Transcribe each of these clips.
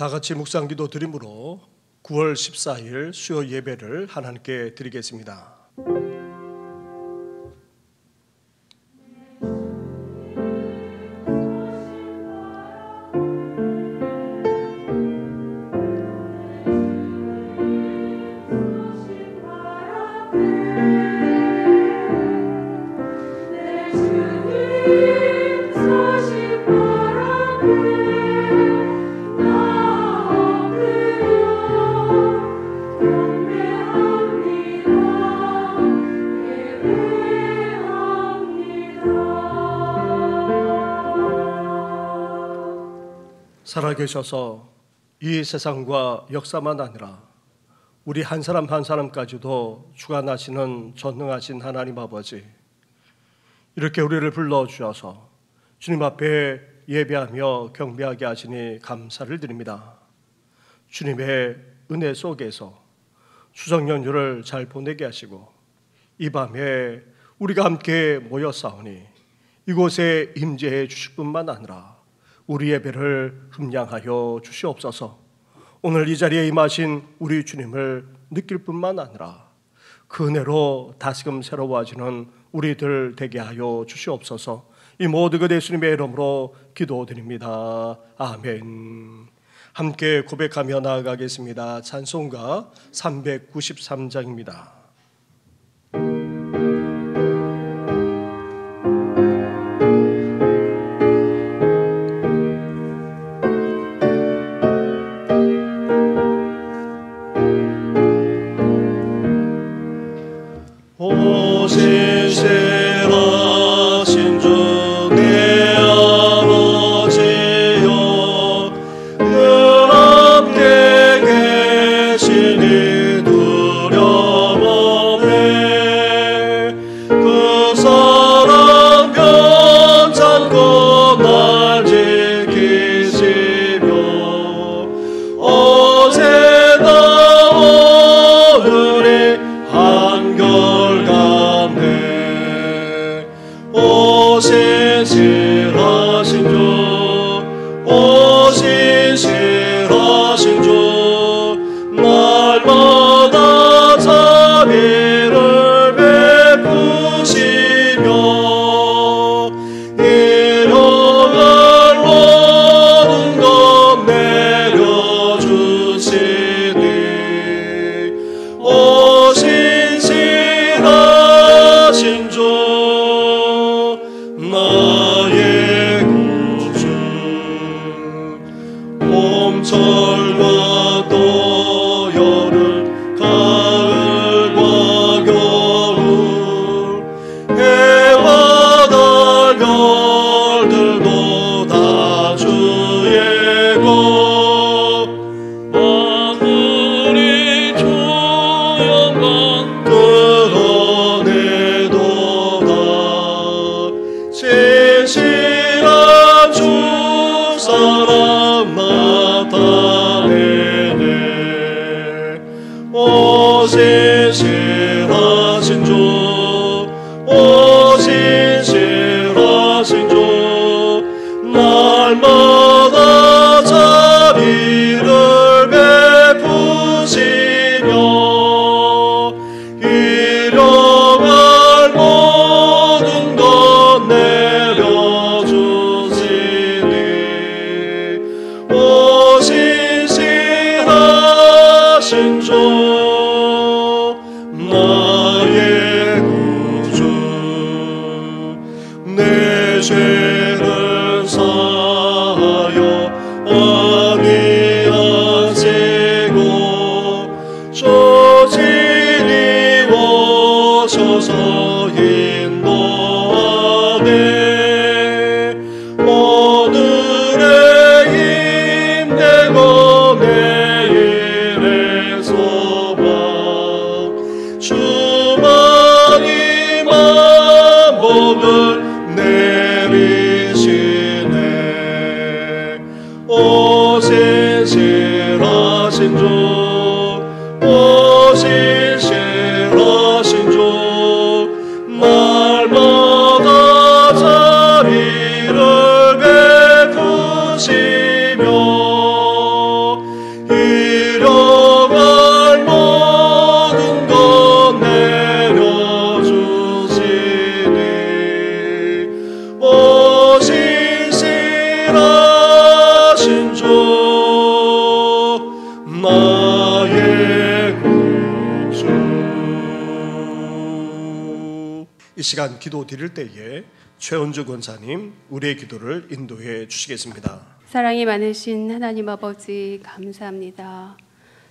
다 같이 묵상기도 드림으로 9월 14일 수요 예배를 하나님께 드리겠습니다. 살아계셔서 이 세상과 역사만 아니라 우리 한 사람 한 사람까지도 주관하시는 전능하신 하나님 아버지, 이렇게 우리를 불러주셔서 주님 앞에 예배하며 경배하게 하시니 감사를 드립니다. 주님의 은혜 속에서 추석 연휴를 잘 보내게 하시고 이 밤에 우리가 함께 모여 싸우니 이곳에 임재해 주실 뿐만 아니라 우리 예배를 흠양하여 주시옵소서. 오늘 이 자리에 임하신 우리 주님을 느낄 뿐만 아니라 그 은혜로 다시금 새로워지는 우리들 되게 하여 주시옵소서. 이 모든 것 예수님의 이름으로 기도드립니다. 아멘. 함께 고백하며 나아가겠습니다. 찬송가 393장입니다. 주시며 유일하신 주 나의 구주. 이 시간 기도 드릴 때에 최원주 권사님 우리의 기도를 인도해 주시겠습니다. 사랑이 많으신 하나님 아버지 감사합니다.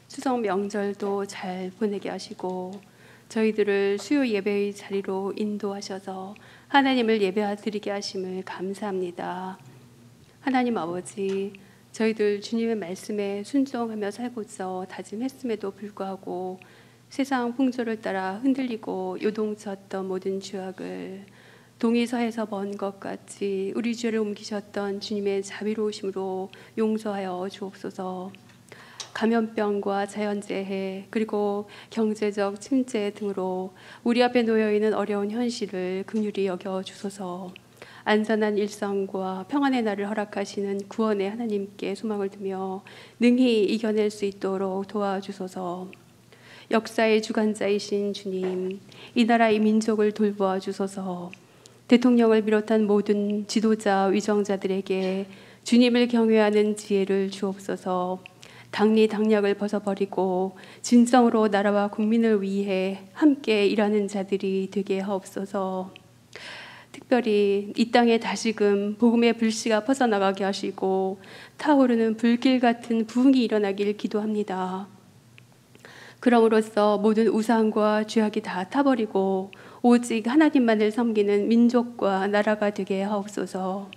추석 명절도 잘 보내게 하시고 저희들을 수요 예배의 자리로 인도하셔서 하나님을 예배드리게 하심을 감사합니다. 하나님 아버지, 저희들 주님의 말씀에 순종하며 살고자 다짐했음에도 불구하고 세상 풍조를 따라 흔들리고 요동쳤던 모든 죄악을 동이서에서 먼 것 같이 우리 죄를 옮기셨던 주님의 자비로우심으로 용서하여 주옵소서. 감염병과 자연재해 그리고 경제적 침체 등으로 우리 앞에 놓여있는 어려운 현실을 긍휼히 여겨 주소서. 안전한 일상과 평안의 날을 허락하시는 구원의 하나님께 소망을 두며 능히 이겨낼 수 있도록 도와주소서. 역사의 주관자이신 주님, 이 나라 이 민족을 돌보아 주소서. 대통령을 비롯한 모든 지도자 위정자들에게 주님을 경외하는 지혜를 주옵소서. 당리 당략을 벗어버리고 진정으로 나라와 국민을 위해 함께 일하는 자들이 되게 하옵소서. 특별히 이 땅에 다시금 복음의 불씨가 퍼져나가게 하시고 타오르는 불길 같은 부흥이 일어나길 기도합니다. 그럼으로써 모든 우상과 죄악이 다 타버리고 오직 하나님만을 섬기는 민족과 나라가 되게 하옵소서.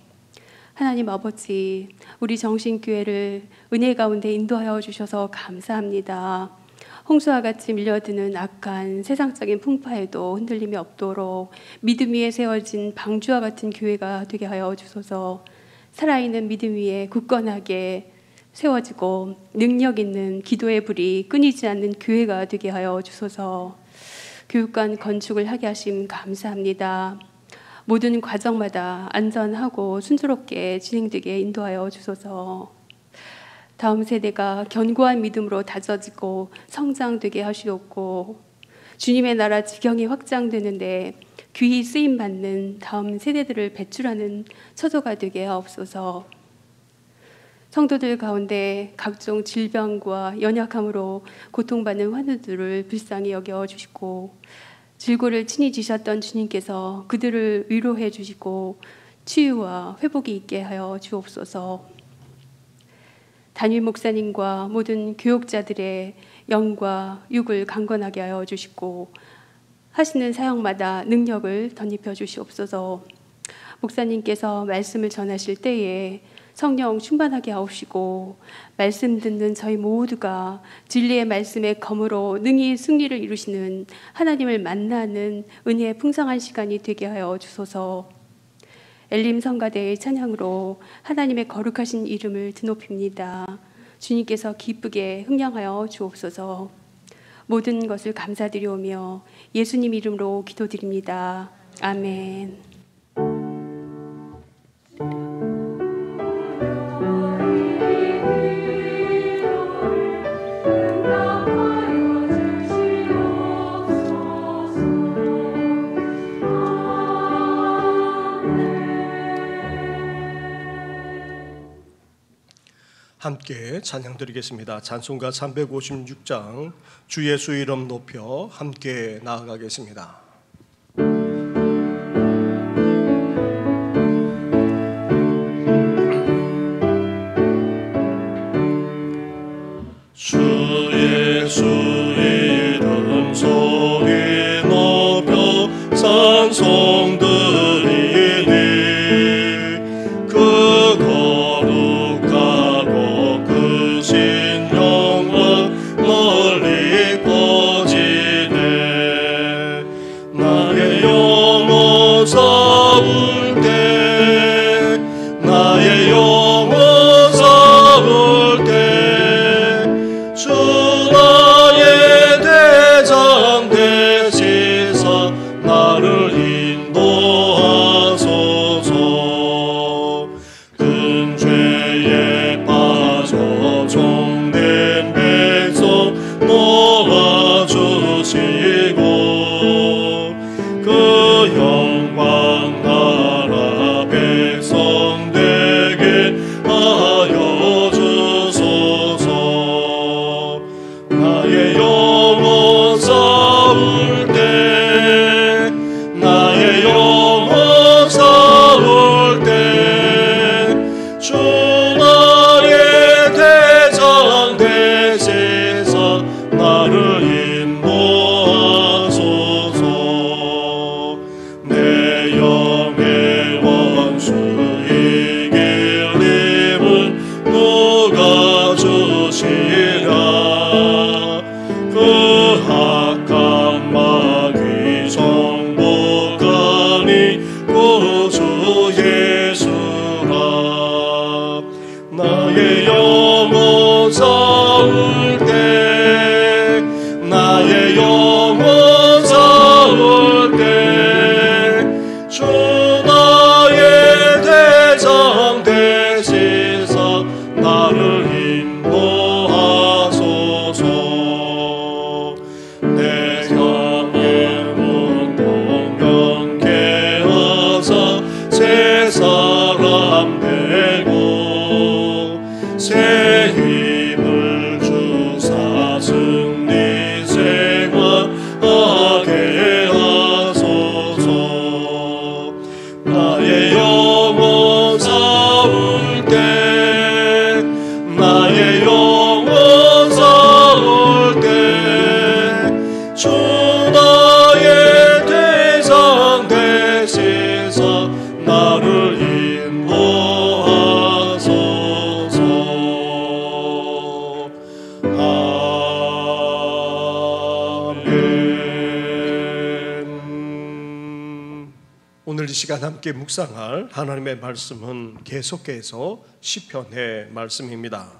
하나님 아버지, 우리 정신교회를 은혜 가운데 인도하여 주셔서 감사합니다. 홍수와 같이 밀려드는 악한 세상적인 풍파에도 흔들림이 없도록 믿음 위에 세워진 방주와 같은 교회가 되게 하여 주소서. 살아있는 믿음 위에 굳건하게 세워지고 능력 있는 기도의 불이 끊이지 않는 교회가 되게 하여 주소서. 교육관 건축을 하게 하심 감사합니다. 모든 과정마다 안전하고 순조롭게 진행되게 인도하여 주소서. 다음 세대가 견고한 믿음으로 다져지고 성장되게 하시옵고 주님의 나라 지경이 확장되는데 귀히 쓰임받는 다음 세대들을 배출하는 처소가 되게 하옵소서. 성도들 가운데 각종 질병과 연약함으로 고통받는 환우들을 불쌍히 여겨주시고 질고를 친히 지셨던 주님께서 그들을 위로해 주시고 치유와 회복이 있게 하여 주옵소서. 담임 목사님과 모든 교육자들의 영과 육을 강건하게 하여 주시고 하시는 사역마다 능력을 덧입혀 주시옵소서. 목사님께서 말씀을 전하실 때에 성령 충만하게 하옵시고 말씀 듣는 저희 모두가 진리의 말씀의 검으로 능히 승리를 이루시는 하나님을 만나는 은혜의 풍성한 시간이 되게 하여 주소서. 엘림 성가대의 찬양으로 하나님의 거룩하신 이름을 드높입니다. 주님께서 기쁘게 흥량하여 주옵소서. 모든 것을 감사드리오며 예수님 이름으로 기도드립니다. 아멘. 함께 찬양 드리겠습니다. 찬송가 356장 주 예수 이름 높여 함께 나아가겠습니다. 주 예수 이름 소리 높여 찬송 드리니 그 거룩하고 크신 영광 널리 퍼지네. 나의 영혼 서울 때 나의 영혼 서울 때 주 나의 대장 되시사 나를 인도하소서 내 향해 문 동명케 하사 새 사람 되고 새 힘을 주사 승리 생활하게 하소서 나의 영혼 싸울 때 나의 영혼 싸울 때 주 나의 대상 되시사 나를 인도하소서 아멘. 오늘 이 시간 함께 묵상할 하나님의 말씀은 계속해서 시편의 말씀입니다.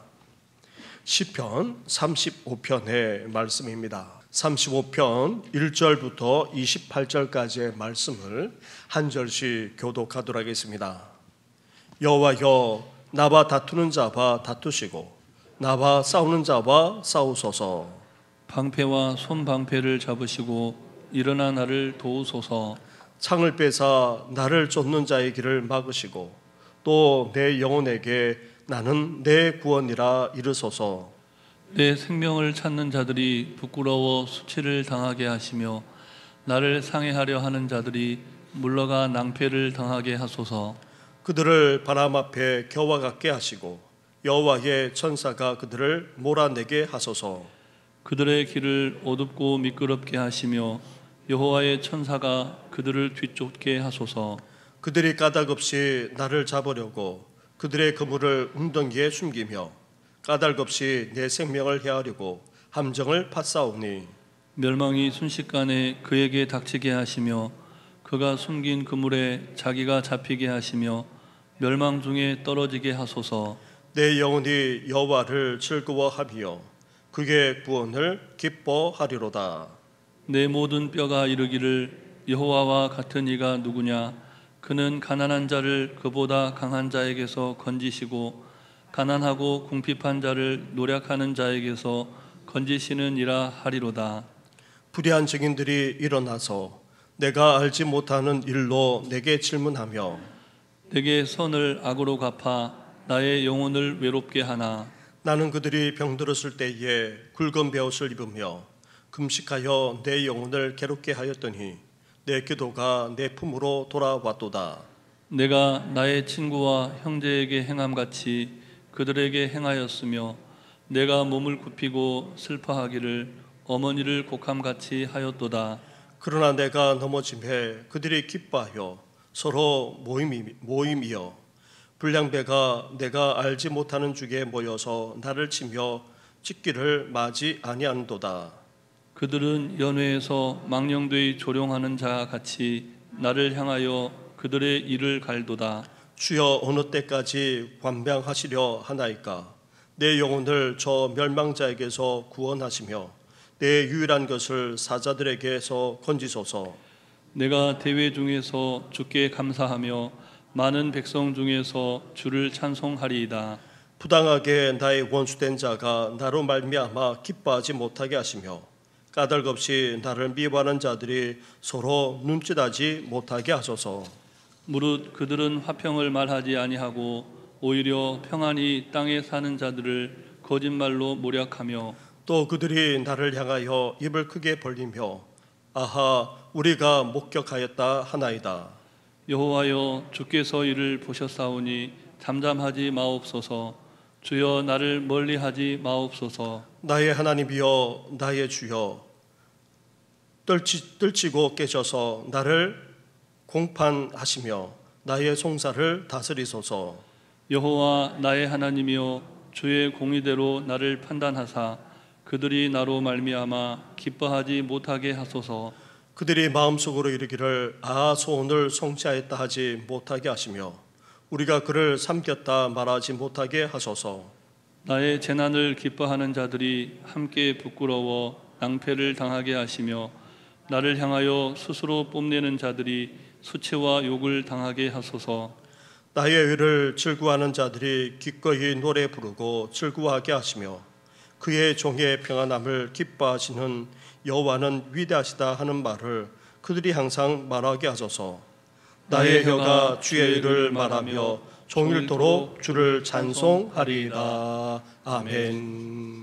시편 35편의 말씀입니다. 35편 1절부터 28절까지의 말씀을 한 절씩 교독하도록 하겠습니다. 여호와여 나와 다투는 자와 다투시고 나와 싸우는 자와 싸우소서. 방패와 손방패를 잡으시고 일어나 나를 도우소서. 창을 빼사 나를 쫓는 자의 길을 막으시고 또 내 영혼에게 나는 내 구원이라 이르소서. 내 생명을 찾는 자들이 부끄러워 수치를 당하게 하시며 나를 상해하려 하는 자들이 물러가 낭패를 당하게 하소서. 그들을 바람 앞에 겨와 같게 하시고 여호와의 천사가 그들을 몰아내게 하소서. 그들의 길을 어둡고 미끄럽게 하시며 여호와의 천사가 그들을 뒤쫓게 하소서. 그들이 까닭없이 나를 잡으려고 그들의 그물을 웅덩이에 숨기며 까닭없이 내 생명을 해하려고 함정을 파싸우니 멸망이 순식간에 그에게 닥치게 하시며 그가 숨긴 그물에 자기가 잡히게 하시며 멸망 중에 떨어지게 하소서. 내 영혼이 여호와를 즐거워하며 그의 구원을 기뻐하리로다. 내 모든 뼈가 이르기를 여호와와 같은 이가 누구냐. 그는 가난한 자를 그보다 강한 자에게서 건지시고 가난하고 궁핍한 자를 노력하는 자에게서 건지시는 이라 하리로다. 불의한 증인들이 일어나서 내가 알지 못하는 일로 내게 질문하며 내게 선을 악으로 갚아 나의 영혼을 외롭게 하나. 나는 그들이 병들었을 때에 굵은 베옷을 입으며 금식하여 내 영혼을 괴롭게 하였더니 내 기도가 내 품으로 돌아왔도다. 내가 나의 친구와 형제에게 행함같이 그들에게 행하였으며 내가 몸을 굽히고 슬퍼하기를 어머니를 곡함같이 하였도다. 그러나 내가 넘어짐에 그들이 기뻐하여 서로 모임이여 불량배가 내가 알지 못하는 중에 모여서 나를 치며 찢기를 마지 아니하는도다. 그들은 연회에서 망령되이 조롱하는 자 같이 나를 향하여 그들의 이를 갈도다. 주여 어느 때까지 관병하시려 하나이까. 내 영혼을 저 멸망자에게서 구원하시며 내 유일한 것을 사자들에게서 건지소서. 내가 대회 중에서 주께 감사하며 많은 백성 중에서 주를 찬송하리이다. 부당하게 나의 원수된 자가 나로 말미암아 기뻐하지 못하게 하시며 까닭없이 나를 미워하는 자들이 서로 눈짓하지 못하게 하소서. 무릇 그들은 화평을 말하지 아니하고 오히려 평안히 땅에 사는 자들을 거짓말로 모략하며 또 그들이 나를 향하여 입을 크게 벌리며 아하 우리가 목격하였다 하나이다. 여호와여 주께서 이를 보셨사오니 잠잠하지 마옵소서. 주여 나를 멀리하지 마옵소서. 나의 하나님이여 나의 주여 떨치고 깨셔서 나를 공판하시며 나의 송사를 다스리소서. 여호와 나의 하나님이여 주의 공의대로 나를 판단하사 그들이 나로 말미암아 기뻐하지 못하게 하소서. 그들이 마음속으로 이르기를 아 소원을 성취하였다 하지 못하게 하시며 우리가 그를 삼켰다 말하지 못하게 하소서. 나의 재난을 기뻐하는 자들이 함께 부끄러워 낭패를 당하게 하시며 나를 향하여 스스로 뽐내는 자들이 수치와 욕을 당하게 하소서. 나의 의를 즐거워하는 자들이 기꺼이 노래 부르고 즐거워하게 하시며 그의 종의 평안함을 기뻐하시는 여호와는 위대하시다 하는 말을 그들이 항상 말하게 하소서. 나의 혀가 주의 의를 말하며 종일토록 주를 찬송하리라. 아멘.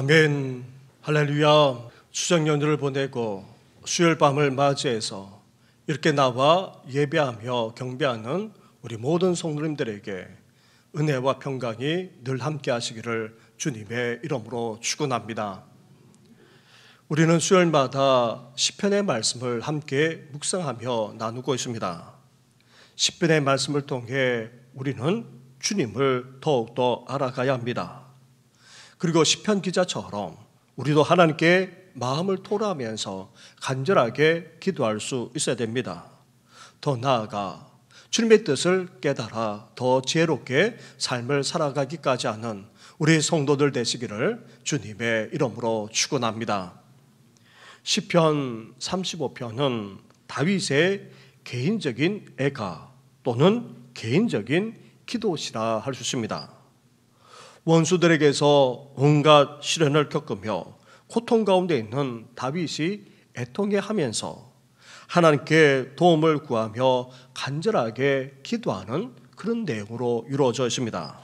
아멘. 할렐루야. 추석 연휴를 보내고 수요일 밤을 맞이해서 이렇게 나와 예배하며 경배하는 우리 모든 성도님들에게 은혜와 평강이 늘 함께 하시기를 주님의 이름으로 축원합니다. 우리는 수요일마다 시편의 말씀을 함께 묵상하며 나누고 있습니다. 시편의 말씀을 통해 우리는 주님을 더욱더 알아가야 합니다. 그리고 시편 기자처럼 우리도 하나님께 마음을 토로하면서 간절하게 기도할 수 있어야 됩니다. 더 나아가 주님의 뜻을 깨달아 더 지혜롭게 삶을 살아가기까지 하는 우리 성도들 되시기를 주님의 이름으로 축원합니다. 시편 35편은 다윗의 개인적인 애가 또는 개인적인 기도시라 할 수 있습니다. 원수들에게서 온갖 시련을 겪으며 고통 가운데 있는 다윗이 애통해하면서 하나님께 도움을 구하며 간절하게 기도하는 그런 내용으로 이루어져 있습니다.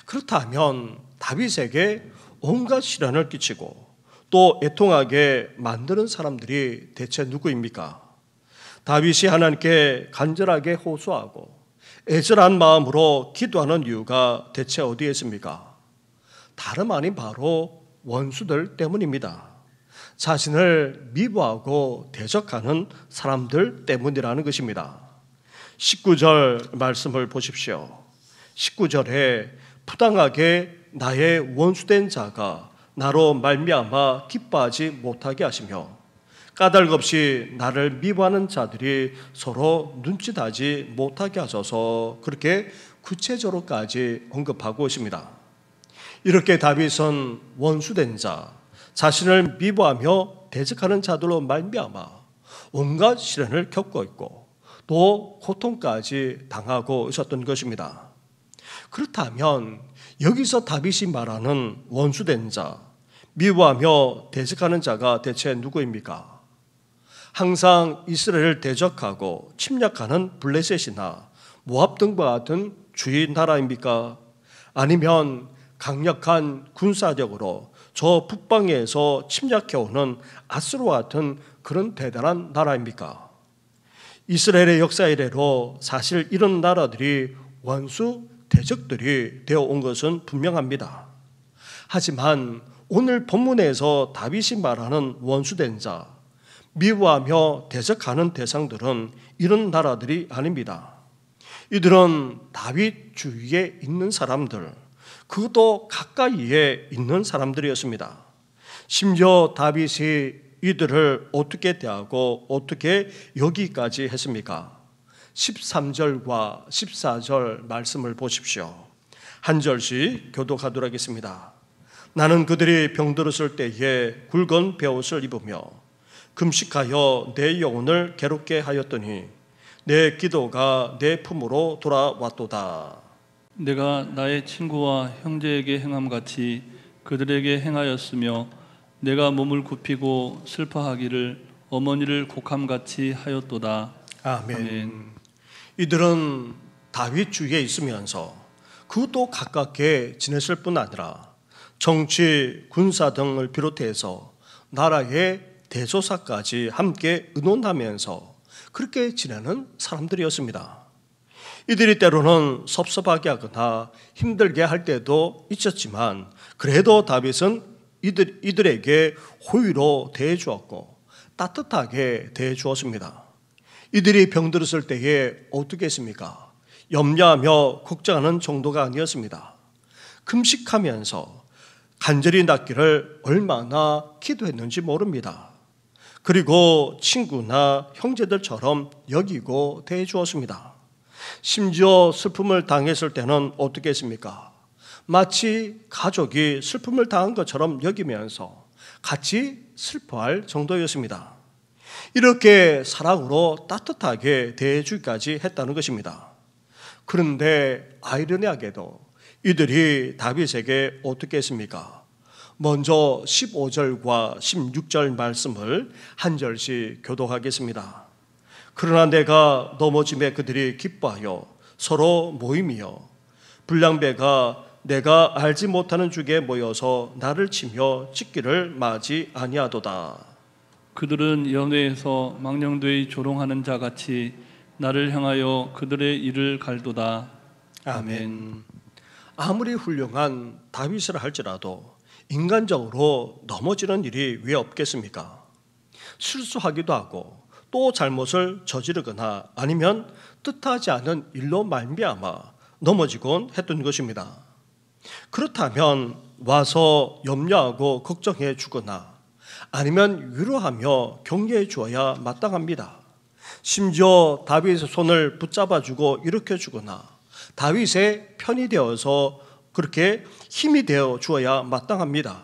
그렇다면 다윗에게 온갖 시련을 끼치고 또 애통하게 만드는 사람들이 대체 누구입니까? 다윗이 하나님께 간절하게 호소하고 애절한 마음으로 기도하는 이유가 대체 어디에 있습니까? 다름 아닌 바로 원수들 때문입니다. 자신을 미워하고 대적하는 사람들 때문이라는 것입니다. 19절 말씀을 보십시오. 19절에 부당하게 나의 원수된 자가 나로 말미암아 기뻐하지 못하게 하시며 까닭없이 나를 미워하는 자들이 서로 눈짓하지 못하게 하소서, 그렇게 구체적으로까지 언급하고 있습니다. 이렇게 다윗은 원수된 자, 자신을 미워하며 대적하는 자들로 말미암아 온갖 시련을 겪고 있고 또 고통까지 당하고 있었던 것입니다. 그렇다면 여기서 다윗이 말하는 원수된 자, 미워하며 대적하는 자가 대체 누구입니까? 항상 이스라엘을 대적하고 침략하는 블레셋이나 모압 등과 같은 주위 나라입니까? 아니면 강력한 군사력으로 저 북방에서 침략해오는 아수르와 같은 그런 대단한 나라입니까? 이스라엘의 역사 이래로 사실 이런 나라들이 원수 대적들이 되어 온 것은 분명합니다. 하지만 오늘 본문에서 다윗이 말하는 원수된 자, 미워하며 대적하는 대상들은 이런 나라들이 아닙니다. 이들은 다윗 주위에 있는 사람들, 그것도 가까이에 있는 사람들이었습니다. 심지어 다윗이 이들을 어떻게 대하고 어떻게 여기까지 했습니까? 13절과 14절 말씀을 보십시오. 한 절씩 교독하도록 하겠습니다. 나는 그들이 병들었을 때에 굵은 베옷을 입으며 금식하여 내 영혼을 괴롭게 하였더니 내 기도가 내 품으로 돌아왔도다. 내가 나의 친구와 형제에게 행함같이 그들에게 행하였으며 내가 몸을 굽히고 슬퍼하기를 어머니를 곡함같이 하였도다. 아멘. 이들은 다윗 주위에 있으면서 그것도 가깝게 지냈을 뿐 아니라 정치, 군사 등을 비롯해서 나라의 대조사까지 함께 의논하면서 그렇게 지내는 사람들이었습니다. 이들이 때로는 섭섭하게 하거나 힘들게 할 때도 있었지만 그래도 다윗은 이들에게 호의로 대해주었고 따뜻하게 대해주었습니다. 이들이 병들었을 때에 어떻게 했습니까? 염려하며 걱정하는 정도가 아니었습니다. 금식하면서 간절히 낫기를 얼마나 기도했는지 모릅니다. 그리고 친구나 형제들처럼 여기고 대해주었습니다. 심지어 슬픔을 당했을 때는 어떻게 했습니까? 마치 가족이 슬픔을 당한 것처럼 여기면서 같이 슬퍼할 정도였습니다. 이렇게 사랑으로 따뜻하게 대해주기까지 했다는 것입니다. 그런데 아이러니하게도 이들이 다윗에게 어떻게 했습니까? 먼저 15절과 16절 말씀을 한 절씩 교독하겠습니다. 그러나 내가 넘어짐에 그들이 기뻐하여 서로 모임이여 불량배가 내가 알지 못하는 중에 모여서 나를 치며 찢기를 마지 아니하도다. 그들은 연회에서 망령되이 조롱하는 자같이 나를 향하여 그들의 이를 갈도다. 아멘. 아무리 훌륭한 다윗이라 할지라도 인간적으로 넘어지는 일이 왜 없겠습니까? 실수하기도 하고 또 잘못을 저지르거나 아니면 뜻하지 않은 일로 말미암아 넘어지곤 했던 것입니다. 그렇다면 와서 염려하고 걱정해 주거나 아니면 위로하며 격려해 주어야 마땅합니다. 심지어 다윗의 손을 붙잡아 주고 일으켜 주거나 다윗의 편이 되어서 그렇게 힘이 되어 주어야 마땅합니다.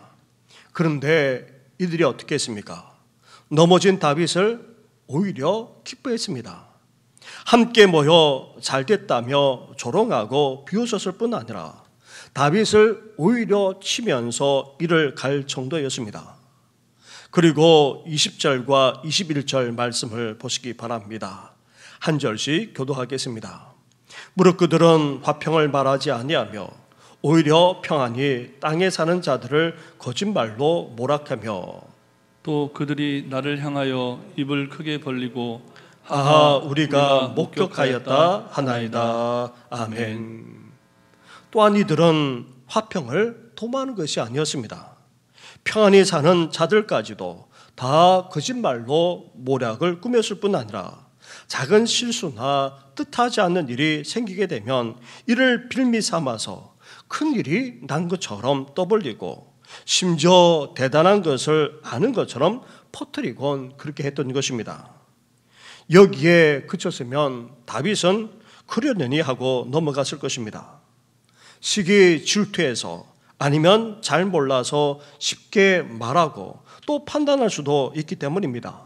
그런데 이들이 어떻게 했습니까? 넘어진 다윗을 오히려 기뻐했습니다. 함께 모여 잘됐다며 조롱하고 비웃었을 뿐 아니라 다윗을 오히려 치면서 이를 갈 정도였습니다. 그리고 20절과 21절 말씀을 보시기 바랍니다. 한 절씩 교도하겠습니다. 무릇 그들은 화평을 말하지 아니하며 오히려 평안히 땅에 사는 자들을 거짓말로 모락하며 또 그들이 나를 향하여 입을 크게 벌리고 아하 우리가 목격하였다 하나이다. 아멘. 또한 이들은 화평을 도모하는 것이 아니었습니다. 평안히 사는 자들까지도 다 거짓말로 모략을 꾸몄을 뿐 아니라 작은 실수나 뜻하지 않는 일이 생기게 되면 이를 빌미 삼아서 큰 일이 난 것처럼 떠벌리고 심지어 대단한 것을 아는 것처럼 퍼뜨리곤 그렇게 했던 것입니다. 여기에 그쳤으면 다윗은 그러려니 하고 넘어갔을 것입니다. 시기 질투해서 아니면 잘 몰라서 쉽게 말하고 또 판단할 수도 있기 때문입니다.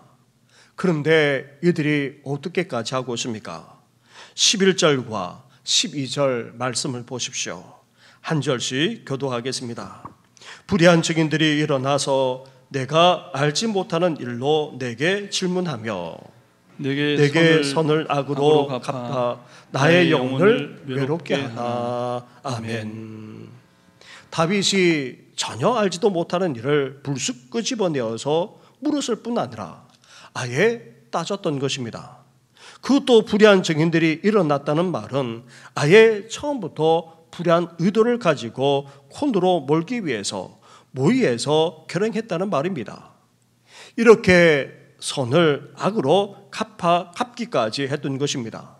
그런데 이들이 어떻게까지 하고 있습니까? 11절과 12절 말씀을 보십시오. 한 절씩 교도하겠습니다. 불의한 증인들이 일어나서 내가 알지 못하는 일로 내게 질문하며 내게 선을 악으로 갚아 나의 영혼을 외롭게 하나. 아멘. 다윗이 전혀 알지도 못하는 일을 불쑥 끄집어내어서 물었을 뿐 아니라 아예 따졌던 것입니다. 그것도 불의한 증인들이 일어났다는 말은 아예 처음부터 불의한 의도를 가지고 콘으로 몰기 위해서 모의해서 결행했다는 말입니다. 이렇게 선을 악으로 갚기까지 했던 것입니다.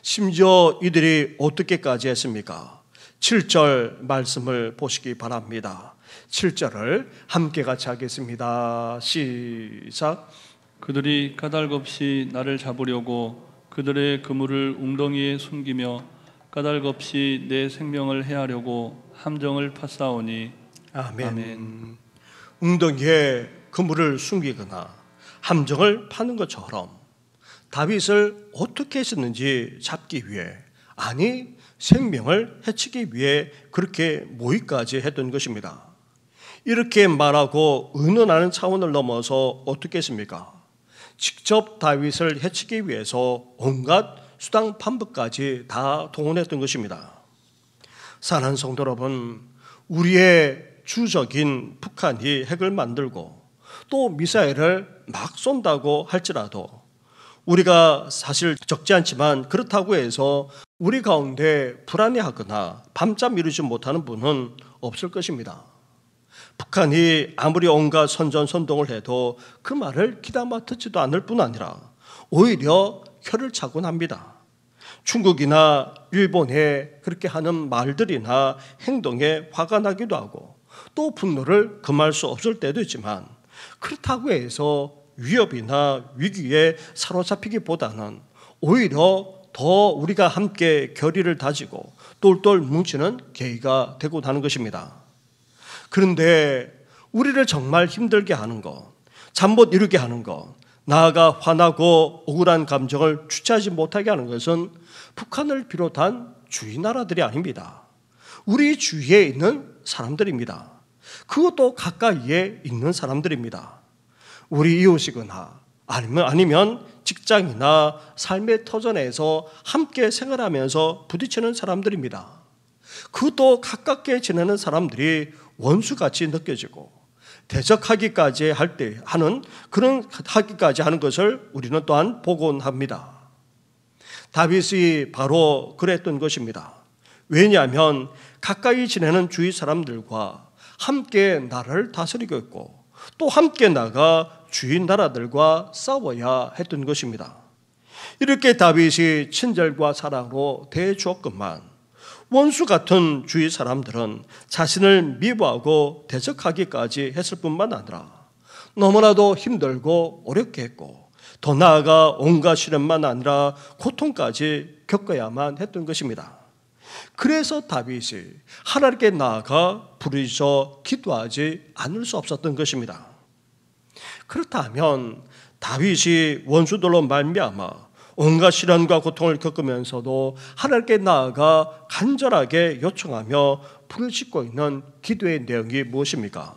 심지어 이들이 어떻게까지 했습니까? 7절 말씀을 보시기 바랍니다. 7절을 함께 같이 하겠습니다. 시작. 그들이 까닭 없이 나를 잡으려고 그들의 그물을 웅덩이에 숨기며 까닭 없이 내 생명을 해하려고 함정을 팠사오니 아멘. 아멘. 웅덩이에 그물을 숨기거나 함정을 파는 것처럼 다윗을 어떻게 했었는지 잡기 위해, 아니 생명을 해치기 위해 그렇게 모의까지 했던 것입니다. 이렇게 말하고 의논하는 차원을 넘어서 어떻게 했습니까? 직접 다윗을 해치기 위해서 온갖 수단 방법까지 다 동원했던 것입니다. 사랑하는 성도 여러분, 우리의 주적인 북한이 핵을 만들고 또 미사일을 막 쏜다고 할지라도 우리가 사실 적지 않지만 그렇다고 해서 우리 가운데 불안해하거나 밤잠 이루지 못하는 분은 없을 것입니다. 북한이 아무리 온갖 선전선동을 해도 그 말을 귀담아 듣지도 않을 뿐 아니라 오히려 혀를 차곤 합니다. 중국이나 일본에 그렇게 하는 말들이나 행동에 화가 나기도 하고 또 분노를 금할 수 없을 때도 있지만 그렇다고 해서 위협이나 위기에 사로잡히기보다는 오히려 더 우리가 함께 결의를 다지고 똘똘 뭉치는 계기가 되고 하는 것입니다. 그런데 우리를 정말 힘들게 하는 것, 잠 못 이루게 하는 것, 나아가 화나고 억울한 감정을 주체하지 못하게 하는 것은 북한을 비롯한 주위 나라들이 아닙니다. 우리 주위에 있는 사람들입니다. 그것도 가까이에 있는 사람들입니다. 우리 이웃이거나 아니면 직장이나 삶의 터전에서 함께 생활하면서 부딪히는 사람들입니다. 그것도 가깝게 지내는 사람들이 원수같이 느껴지고 대적하기까지 하는 것을 우리는 또한 보곤 합니다. 다윗이 바로 그랬던 것입니다. 왜냐하면 가까이 지내는 주위 사람들과 함께 나라를 다스리고 있고 또 함께 나가 주위 나라들과 싸워야 했던 것입니다. 이렇게 다윗이 친절과 사랑으로 대해주었건만 원수 같은 주위 사람들은 자신을 미워하고 대적하기까지 했을 뿐만 아니라 너무나도 힘들고 어렵게 했고 더 나아가 온갖 시련만 아니라 고통까지 겪어야만 했던 것입니다. 그래서 다윗이 하나님께 나아가 부르짖어 기도하지 않을 수 없었던 것입니다. 그렇다면 다윗이 원수들로 말미암아 온갖 시련과 고통을 겪으면서도 하나님께 나아가 간절하게 요청하며 부르짖고 있는 기도의 내용이 무엇입니까?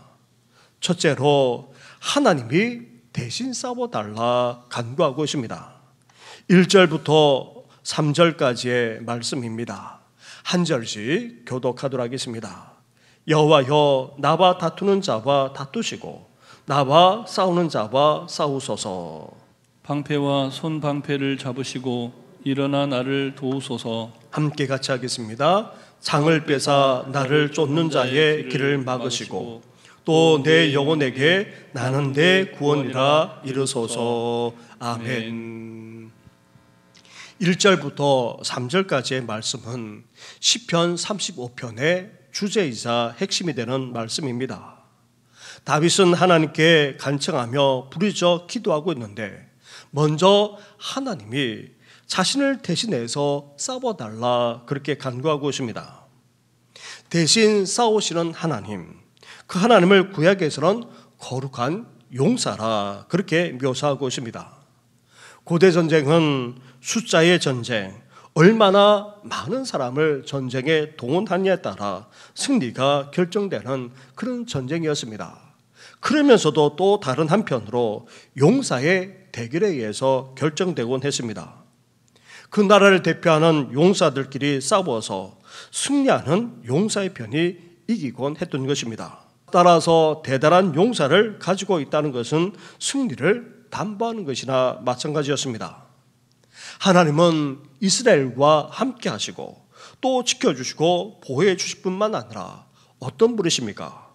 첫째로 하나님이 대신 싸워달라 간구하고 있습니다. 1절부터 3절까지의 말씀입니다. 한 절씩 교독하도록 하겠습니다. 여호와여, 나와 다투는 자와 다투시고 나와 싸우는 자와 싸우소서. 방패와 손방패를 잡으시고 일어나 나를 도우소서. 함께 같이 하겠습니다. 창을 빼사 나를 쫓는 자의 길을 막으시고 또 내 영혼에게 나는 내 구원이라 이르소서. 아멘. 1절부터 3절까지의 말씀은 시편 35편의 주제이자 핵심이 되는 말씀입니다. 다윗은 하나님께 간청하며 부르짖어 기도하고 있는데 먼저 하나님이 자신을 대신해서 싸워달라 그렇게 간구하고 있습니다. 대신 싸우시는 하나님, 그 하나님을 구약에서는 거룩한 용사라 그렇게 묘사하고 있습니다. 고대 전쟁은 숫자의 전쟁, 얼마나 많은 사람을 전쟁에 동원하느냐에 따라 승리가 결정되는 그런 전쟁이었습니다. 그러면서도 또 다른 한편으로 용사의 대결에 의해서 결정되곤 했습니다. 그 나라를 대표하는 용사들끼리 싸워서 승리하는 용사의 편이 이기곤 했던 것입니다. 따라서 대단한 용사를 가지고 있다는 것은 승리를 담보하는 것이나 마찬가지였습니다. 하나님은 이스라엘과 함께 하시고 또 지켜주시고 보호해 주실 뿐만 아니라 어떤 분이십니까?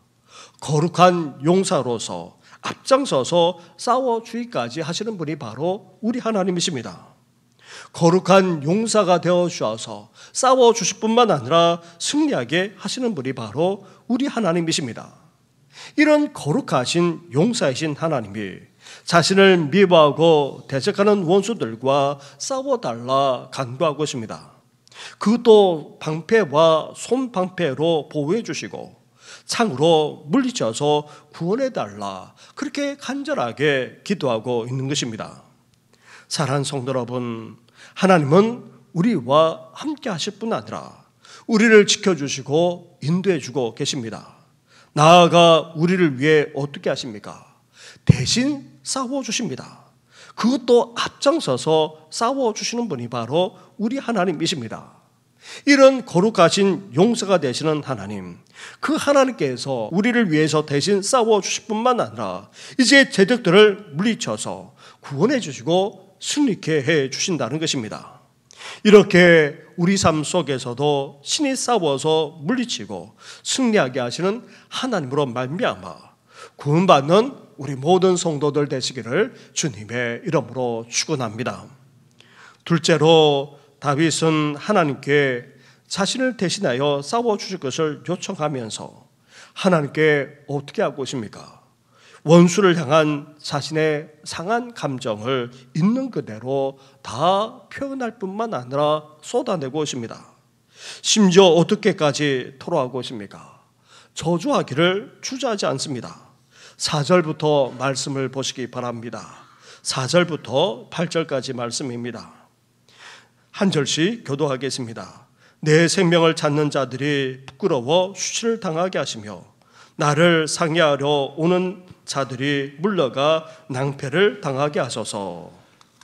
거룩한 용사로서 앞장서서 싸워주기까지 하시는 분이 바로 우리 하나님이십니다. 거룩한 용사가 되어 주셔서 싸워주실 뿐만 아니라 승리하게 하시는 분이 바로 우리 하나님이십니다. 이런 거룩하신 용사이신 하나님이 자신을 미워하고 대적하는 원수들과 싸워달라 간구하고 있습니다. 그것도 방패와 손방패로 보호해 주시고 창으로 물리쳐서 구원해달라 그렇게 간절하게 기도하고 있는 것입니다. 사랑하는 성도 여러분, 하나님은 우리와 함께 하실 뿐 아니라 우리를 지켜주시고 인도해주고 계십니다. 나아가 우리를 위해 어떻게 하십니까? 대신 싸워주십니다. 그것도 앞장서서 싸워주시는 분이 바로 우리 하나님이십니다. 이런 거룩하신 용사가 되시는 하나님, 그 하나님께서 우리를 위해서 대신 싸워주실 뿐만 아니라 이제 제적들을 물리쳐서 구원해 주시고 승리케 해 주신다는 것입니다. 이렇게 우리 삶 속에서도 신이 싸워서 물리치고 승리하게 하시는 하나님으로 말미암아 구원받는 우리 모든 성도들 되시기를 주님의 이름으로 축원합니다. 둘째로 다윗은 하나님께 자신을 대신하여 싸워주실 것을 요청하면서 하나님께 어떻게 하고 있습니까? 원수를 향한 자신의 상한 감정을 있는 그대로 다 표현할 뿐만 아니라 쏟아내고 있습니다. 심지어 어떻게까지 토로하고 있습니까? 저주하기를 주저하지 않습니다. 4절부터 말씀을 보시기 바랍니다. 4절부터 8절까지 말씀입니다. 한 절씩 교독하겠습니다. 내 생명을 찾는 자들이 부끄러워 수치를 당하게 하시며 나를 상해하려 오는 자들이 물러가 낭패를 당하게 하소서.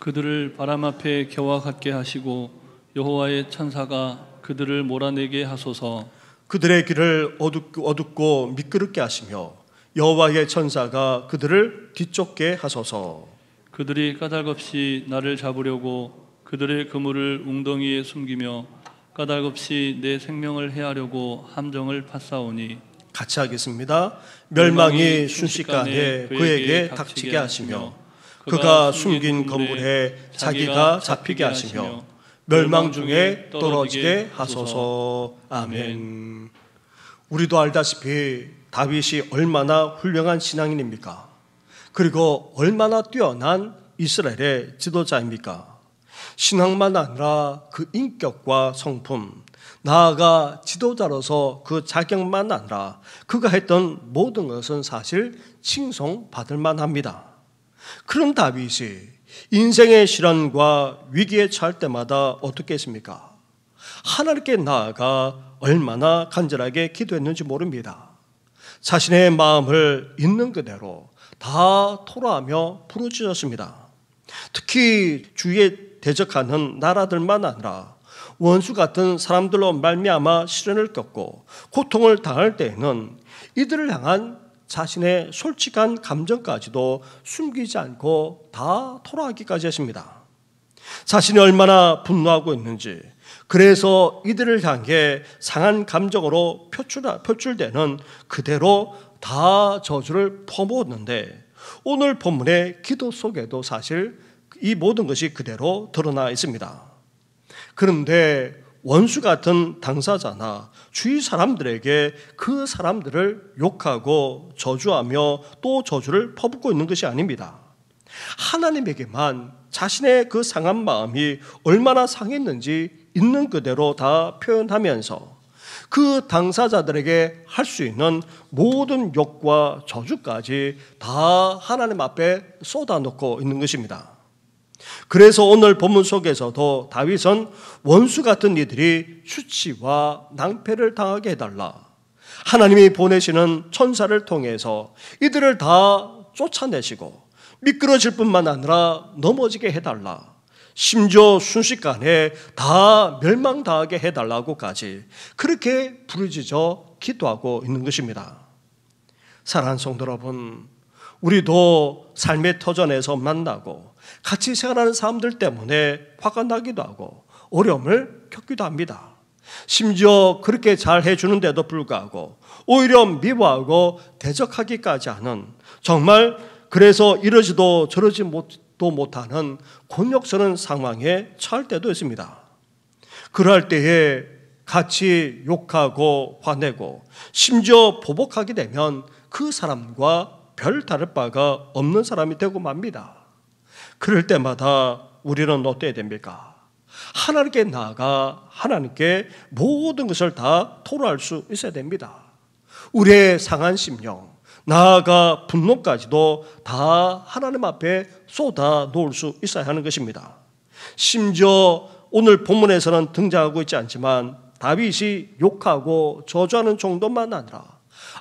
그들을 바람 앞에 겨와 같게 하시고 여호와의 천사가 그들을 몰아내게 하소서. 그들의 길을 어둡고 미끄럽게 하시며 여호와의 천사가 그들을 뒤쫓게 하소서. 그들이 까닭없이 나를 잡으려고 그들의 그물을 웅덩이에 숨기며 까닭없이 내 생명을 해하려고 함정을 팠사오니. 같이 하겠습니다. 멸망이 순식간에 그에게 닥치게 하시며 그가 숨긴 건물에 자기가 잡히게 하시며 멸망 중에 떨어지게 하소서. 아멘. 우리도 알다시피 다윗이 얼마나 훌륭한 신앙인입니까? 그리고 얼마나 뛰어난 이스라엘의 지도자입니까? 신앙만 아니라 그 인격과 성품, 나아가 지도자로서 그 자격만 아니라 그가 했던 모든 것은 사실 칭송받을 만합니다. 그런 다윗이 인생의 시련과 위기에 처할 때마다 어떻게 했습니까? 하나님께 나아가 얼마나 간절하게 기도했는지 모릅니다. 자신의 마음을 있는 그대로 다 토로하며 부르짖었습니다. 특히 주위에 대적하는 나라들만 아니라 원수 같은 사람들로 말미암아 시련을 겪고 고통을 당할 때에는 이들을 향한 자신의 솔직한 감정까지도 숨기지 않고 다 토로하기까지 했습니다. 자신이 얼마나 분노하고 있는지, 그래서 이들을 향해 상한 감정으로 표출되는 그대로 다 저주를 퍼부었는데, 오늘 본문의 기도 속에도 사실 이 모든 것이 그대로 드러나 있습니다. 그런데 원수 같은 당사자나 주위 사람들에게 그 사람들을 욕하고 저주하며 또 저주를 퍼붓고 있는 것이 아닙니다. 하나님에게만 자신의 그 상한 마음이 얼마나 상했는지 있는 그대로 다 표현하면서 그 당사자들에게 할 수 있는 모든 욕과 저주까지 다 하나님 앞에 쏟아놓고 있는 것입니다. 그래서 오늘 본문 속에서도 다윗은 원수 같은 이들이 수치와 낭패를 당하게 해달라, 하나님이 보내시는 천사를 통해서 이들을 다 쫓아내시고 미끄러질 뿐만 아니라 넘어지게 해달라, 심지어 순식간에 다 멸망당하게 해달라고까지 그렇게 부르짖어 기도하고 있는 것입니다. 사랑하는 성도 여러분, 우리도 삶의 터전에서 만나고 같이 생활하는 사람들 때문에 화가 나기도 하고 어려움을 겪기도 합니다. 심지어 그렇게 잘 해주는데도 불구하고 오히려 미워하고 대적하기까지 하는, 정말 그래서 이러지도 저러지도 못하는 곤욕스러운 상황에 처할 때도 있습니다. 그럴 때에 같이 욕하고 화내고 심지어 보복하게 되면 그 사람과 별 다를 바가 없는 사람이 되고 맙니다. 그럴 때마다 우리는 어때야 됩니까? 하나님께 나아가 하나님께 모든 것을 다 토로할 수 있어야 됩니다. 우리의 상한 심령, 나아가 분노까지도 다 하나님 앞에 쏟아 놓을 수 있어야 하는 것입니다. 심지어 오늘 본문에서는 등장하고 있지 않지만 다윗이 욕하고 저주하는 정도만 아니라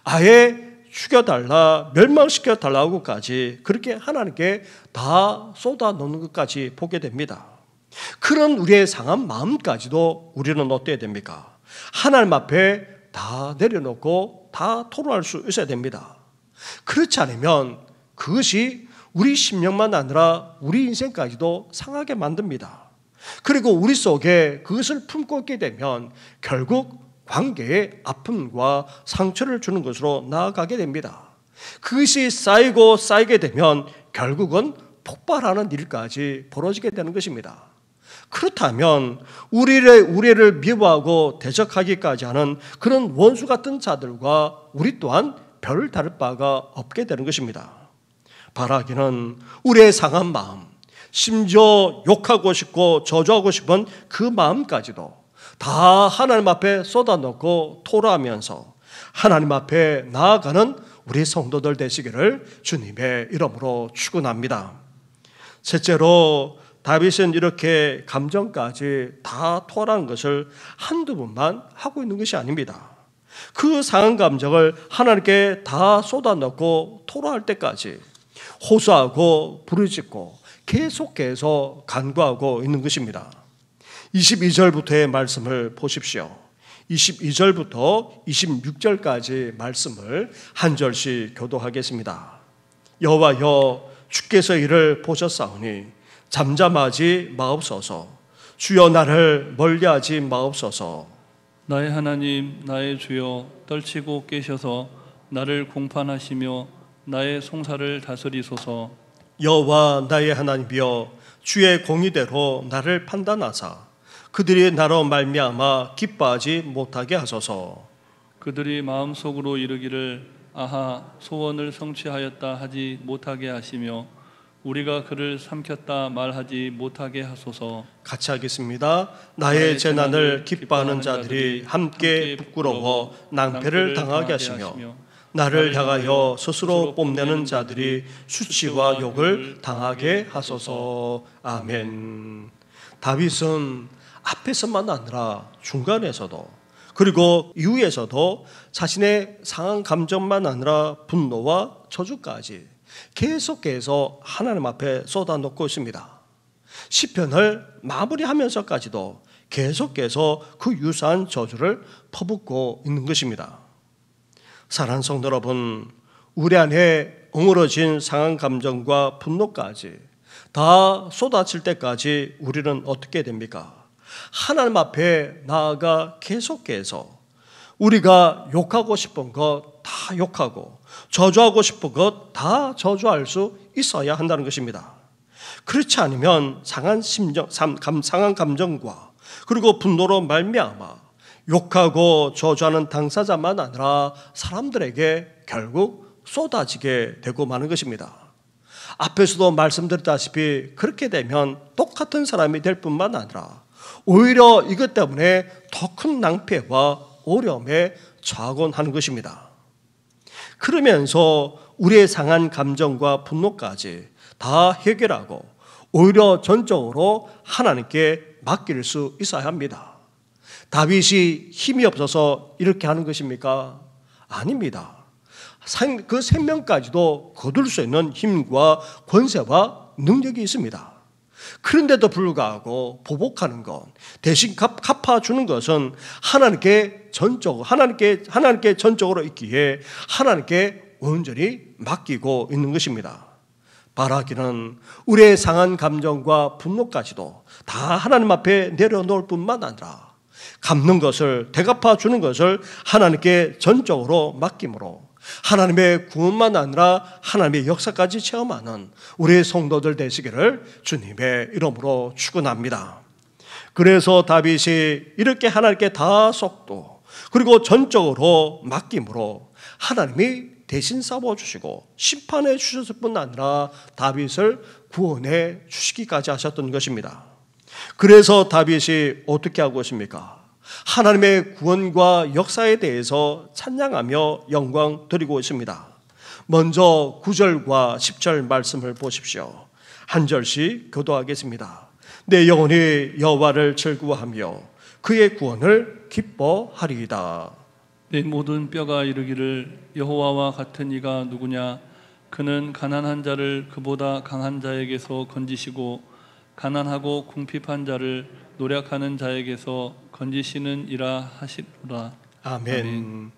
아예 죽여달라, 멸망시켜달라고까지 그렇게 하나님께 다 쏟아놓는 것까지 보게 됩니다. 그런 우리의 상한 마음까지도 우리는 어때야 됩니까? 하나님 앞에 다 내려놓고 다 토로할 수 있어야 됩니다. 그렇지 않으면 그것이 우리 심령만 아니라 우리 인생까지도 상하게 만듭니다. 그리고 우리 속에 그것을 품고 있게 되면 결국 관계의 아픔과 상처를 주는 것으로 나아가게 됩니다. 그것이 쌓이고 쌓이게 되면 결국은 폭발하는 일까지 벌어지게 되는 것입니다. 그렇다면 우리를 미워하고 대적하기까지 하는 그런 원수 같은 자들과 우리 또한 별 다를 바가 없게 되는 것입니다. 바라기는 우리의 상한 마음, 심지어 욕하고 싶고 저주하고 싶은 그 마음까지도 다 하나님 앞에 쏟아놓고 토로하면서 하나님 앞에 나아가는 우리 성도들 되시기를 주님의 이름으로 축원합니다. 셋째로 다윗은 이렇게 감정까지 다 토로한 것을 한두 번만 하고 있는 것이 아닙니다. 그 상한 감정을 하나님께 다 쏟아놓고 토로할 때까지 호소하고 부르짖고 계속해서 간구하고 있는 것입니다. 22절부터의 말씀을 보십시오. 22절부터 26절까지 말씀을 한 절씩 교독하겠습니다. 여호와여, 주께서 이를 보셨사오니 잠잠하지 마옵소서. 주여, 나를 멀리하지 마옵소서. 나의 하나님, 나의 주여, 떨치고 깨셔서 나를 공판하시며 나의 송사를 다스리소서. 여호와 나의 하나님이여, 주의 공의대로 나를 판단하사 그들이 나로 말미암아 기뻐하지 못하게 하소서. 그들이 마음속으로 이르기를 아하 소원을 성취하였다 하지 못하게 하시며 우리가 그를 삼켰다 말하지 못하게 하소서. 같이 하겠습니다. 나의 재난을 기뻐하는 자들이 함께 부끄러워 낭패를 당하게 하시며 나를 향하여 스스로 뽐내는 자들이 수치와 욕을 당하게 하소서. 아멘. 다윗은 앞에서만 아니라 중간에서도 그리고 이후에서도 자신의 상한 감정만 아니라 분노와 저주까지 계속해서 하나님 앞에 쏟아놓고 있습니다. 시편을 마무리하면서까지도 계속해서 그 유사한 저주를 퍼붓고 있는 것입니다. 사랑하는 성도 여러분, 우리 안에 엉그러진 상한 감정과 분노까지 다 쏟아질 때까지 우리는 어떻게 됩니까? 하나님 앞에 나아가 계속해서 우리가 욕하고 싶은 것 다 욕하고 저주하고 싶은 것 다 저주할 수 있어야 한다는 것입니다. 그렇지 않으면 상한 감정과 그리고 분노로 말미암아 욕하고 저주하는 당사자만 아니라 사람들에게 결국 쏟아지게 되고 마는 것입니다. 앞에서도 말씀드렸다시피 그렇게 되면 똑같은 사람이 될 뿐만 아니라 오히려 이것 때문에 더 큰 낭패와 어려움에 처하곤 하는 것입니다. 그러면서 우리의 상한 감정과 분노까지 다 해결하고 오히려 전적으로 하나님께 맡길 수 있어야 합니다. 다윗이 힘이 없어서 이렇게 하는 것입니까? 아닙니다. 그 생명까지도 거둘 수 있는 힘과 권세와 능력이 있습니다. 그런데도 불구하고 보복하는 것, 대신 갚아주는 것은 하나님께 전적으로 있기에 하나님께 온전히 맡기고 있는 것입니다. 바라기는 우리의 상한 감정과 분노까지도 다 하나님 앞에 내려놓을 뿐만 아니라 갚는 것을, 대갚아 주는 것을 하나님께 전적으로 맡김으로 하나님의 구원만 아니라 하나님의 역사까지 체험하는 우리의 성도들 되시기를 주님의 이름으로 축원합니다. 그래서 다윗이 이렇게 하나님께 다 쏟고 그리고 전적으로 맡김으로 하나님이 대신 싸워주시고 심판해 주셨을 뿐 아니라 다윗을 구원해 주시기까지 하셨던 것입니다. 그래서 다윗이 어떻게 하고 있습니까? 하나님의 구원과 역사에 대해서 찬양하며 영광 드리고 있습니다. 먼저 9절과 10절 말씀을 보십시오. 한 절씩 교도하겠습니다. 내 영혼이 여호와를 즐거워하며 그의 구원을 기뻐하리이다. 내 모든 뼈가 이르기를 여호와와 같은 이가 누구냐? 그는 가난한 자를 그보다 강한 자에게서 건지시고 가난하고 궁핍한 자를 노력하는 자에게서 건지시는 이라 하시노라. 아멘.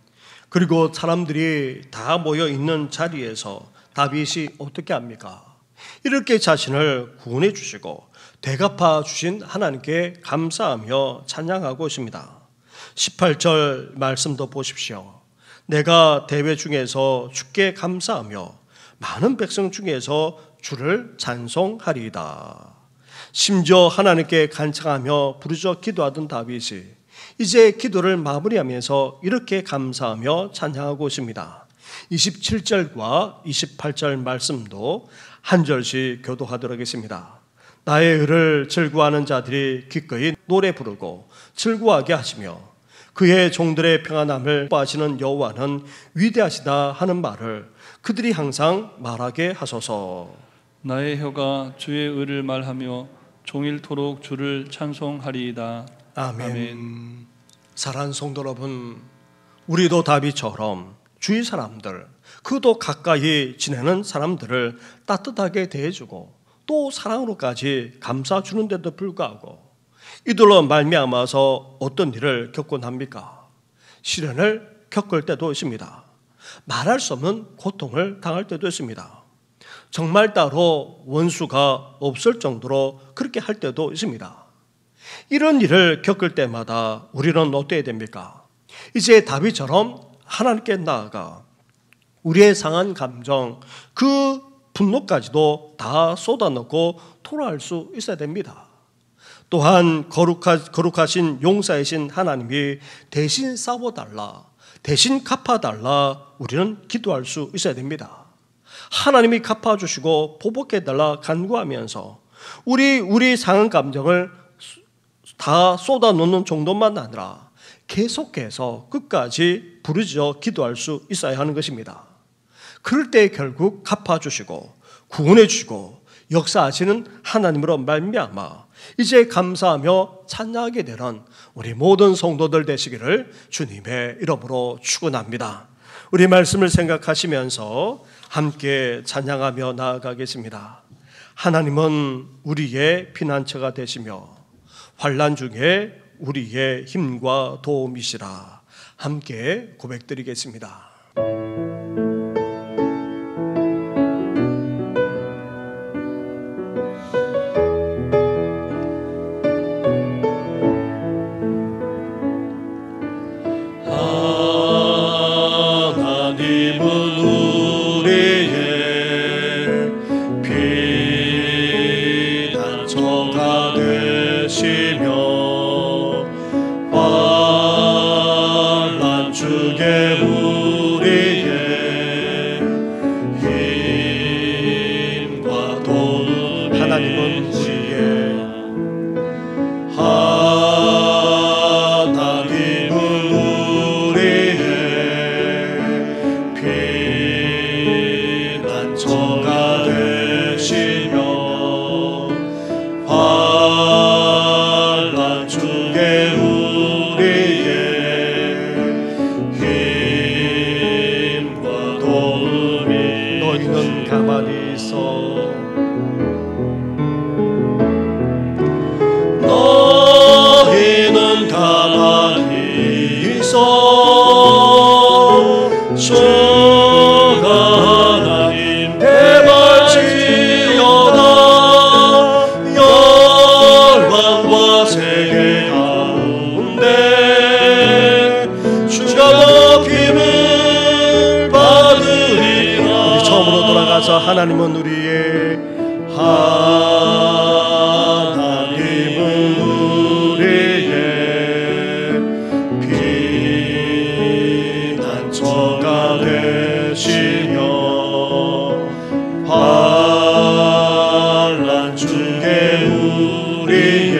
그리고 사람들이 다 모여 있는 자리에서 다윗이 어떻게 합니까? 이렇게 자신을 구원해 주시고 대갚아 주신 하나님께 감사하며 찬양하고 있습니다. 18절 말씀도 보십시오. 내가 대회 중에서 주께 감사하며 많은 백성 중에서 주를 찬송하리이다. 심지어 하나님께 간청하며 부르짖어 기도하던 다윗이 이제 기도를 마무리하면서 이렇게 감사하며 찬양하고 있습니다. 27절과 28절 말씀도 한 절씩 교도하도록 하겠습니다. 나의 의를 즐거워하는 자들이 기꺼이 노래 부르고 즐거워하게 하시며 그의 종들의 평안함을 기뻐하시는 여호와는 위대하시다 하는 말을 그들이 항상 말하게 하소서. 나의 혀가 주의 의를 말하며 종일토록 주를 찬송하리이다. 아멘. 사랑하는 성도 여러분, 우리도 다윗처럼 주위 사람들, 그도 가까이 지내는 사람들을 따뜻하게 대해주고 또 사랑으로까지 감싸주는데도 불구하고 이들로 말미암아서 어떤 일을 겪곤 합니까? 시련을 겪을 때도 있습니다. 말할 수 없는 고통을 당할 때도 있습니다. 정말 따로 원수가 없을 정도로 그렇게 할 때도 있습니다. 이런 일을 겪을 때마다 우리는 어때야 됩니까? 이제 다윗처럼 하나님께 나아가 우리의 상한 감정, 그 분노까지도 다 쏟아넣고 토로할 수 있어야 됩니다. 또한 거룩하신 용사이신 하나님이 대신 싸워달라, 대신 갚아달라 우리는 기도할 수 있어야 됩니다. 하나님이 갚아주시고 보복해달라 간구하면서 우리 상한 감정을 다 쏟아놓는 정도만 아니라 계속해서 끝까지 부르짖어 기도할 수 있어야 하는 것입니다. 그럴 때 결국 갚아주시고 구원해 주시고 역사하시는 하나님으로 말미암아 이제 감사하며 찬양하게 되는 우리 모든 성도들 되시기를 주님의 이름으로 축원합니다. 우리 말씀을 생각하시면서 함께 찬양하며 나아가겠습니다. 하나님은 우리의 피난처가 되시며 환난 중에 우리의 힘과 도움이시라. 함께 고백드리겠습니다. 하나님은 우리의 피난처가 되시며 환난 중에 우리의